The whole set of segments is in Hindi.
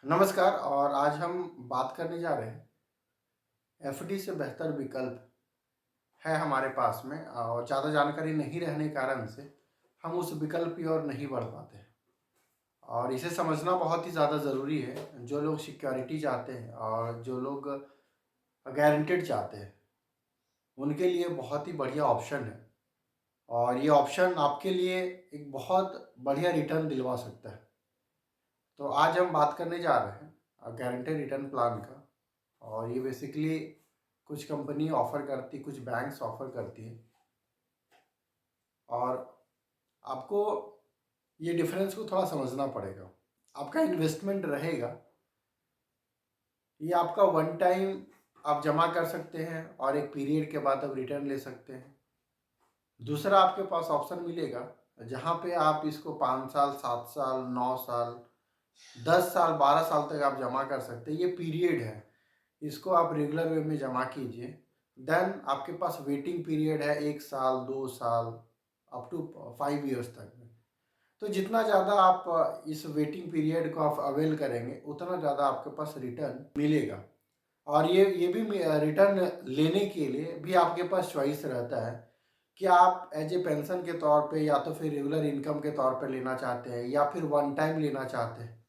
नमस्कार। और आज हम बात करने जा रहे हैं एफडी से बेहतर विकल्प है हमारे पास में, और ज़्यादा जानकारी नहीं रहने के कारण से हम उस विकल्प की ओर नहीं बढ़ पाते हैं। और इसे समझना बहुत ही ज़्यादा ज़रूरी है। जो लोग सिक्योरिटी चाहते हैं और जो लोग गारंटेड चाहते हैं उनके लिए बहुत ही बढ़िया ऑप्शन है। और ये ऑप्शन आपके लिए एक बहुत बढ़िया रिटर्न दिलवा सकता है। तो आज हम बात करने जा रहे हैं गारंटेड रिटर्न प्लान का। और ये बेसिकली कुछ कंपनी ऑफ़र करती, कुछ बैंक्स ऑफ़र करती है। और आपको ये डिफरेंस को थोड़ा समझना पड़ेगा। आपका इन्वेस्टमेंट रहेगा, ये आपका वन टाइम आप जमा कर सकते हैं और एक पीरियड के बाद आप रिटर्न ले सकते हैं। दूसरा आपके पास ऑप्शन मिलेगा जहाँ पे आप इसको 5 साल, 7 साल, 9 साल, 10 साल, 12 साल तक आप जमा कर सकते हैं। ये पीरियड है, इसको आप रेगुलर वे में जमा कीजिए। देन आपके पास वेटिंग पीरियड है 1 साल, 2 साल, अप टू 5 ईयर्स तक में। तो जितना ज़्यादा आप इस वेटिंग पीरियड को आप अवेल करेंगे उतना ज़्यादा आपके पास रिटर्न मिलेगा। और ये भी रिटर्न लेने के लिए भी आपके पास चॉइस रहता है कि आप एज ए पेंशन के तौर पे या तो फिर रेगुलर इनकम के तौर पे लेना चाहते हैं या फिर वन टाइम लेना चाहते हैं।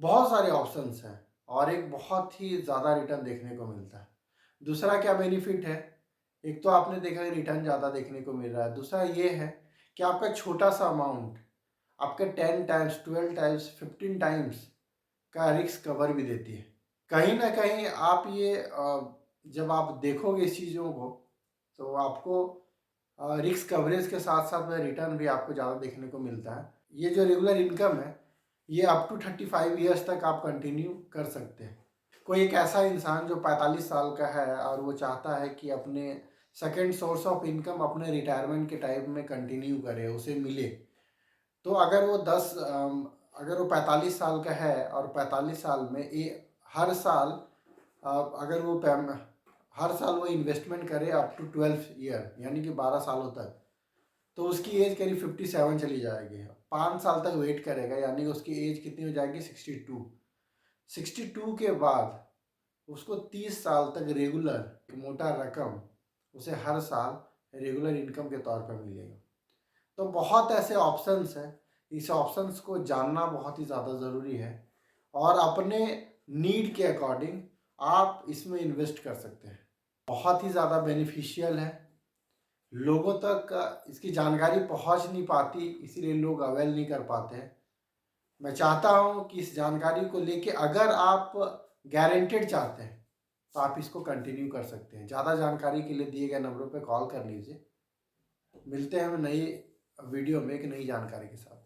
बहुत सारे ऑप्शंस हैं और एक बहुत ही ज़्यादा रिटर्न देखने को मिलता है। दूसरा क्या बेनिफिट है, एक तो आपने देखा कि रिटर्न ज़्यादा देखने को मिल रहा है। दूसरा ये है कि आपका छोटा सा अमाउंट आपका 10 टाइम्स, 12 टाइम्स, 15 टाइम्स का रिस्क कवर भी देती है। कहीं ना कहीं आप ये जब आप देखोगे इस चीज़ों को तो आपको रिस्क कवरेज के साथ साथ में रिटर्न भी आपको ज़्यादा देखने को मिलता है। ये जो रेगुलर इनकम है ये अप टू 35 ईयर्स तक आप कंटिन्यू कर सकते हैं। कोई एक ऐसा इंसान जो 45 साल का है और वो चाहता है कि अपने सेकेंड सोर्स ऑफ इनकम अपने रिटायरमेंट के टाइम में कंटिन्यू करे, उसे मिले, तो अगर वो 45 साल का है और 45 साल में हर साल अगर वो हर साल वो इन्वेस्टमेंट करे अप टू 12 ईयर यानी कि 12 सालों तक, तो उसकी एज करीब 57 चली जाएगी। 5 साल तक वेट करेगा यानी कि उसकी एज कितनी हो जाएगी, 62। 62 के बाद उसको 30 साल तक रेगुलर मोटा रकम उसे हर साल रेगुलर इनकम के तौर पर मिलेगा। तो बहुत ऐसे ऑप्शंस हैं, इस ऑप्शंस को जानना बहुत ही ज़्यादा ज़रूरी है और अपने नीड के अकॉर्डिंग आप इसमें इन्वेस्ट कर सकते हैं। बहुत ही ज़्यादा बेनिफिशियल है। लोगों तक इसकी जानकारी पहुंच नहीं पाती, इसीलिए लोग अवेल नहीं कर पाते हैं। मैं चाहता हूं कि इस जानकारी को लेके अगर आप गारंटेड चाहते हैं तो आप इसको कंटिन्यू कर सकते हैं। ज़्यादा जानकारी के लिए दिए गए नंबरों पर कॉल कर लीजिए। मिलते हैं हम नई वीडियो में एक नई जानकारी के साथ।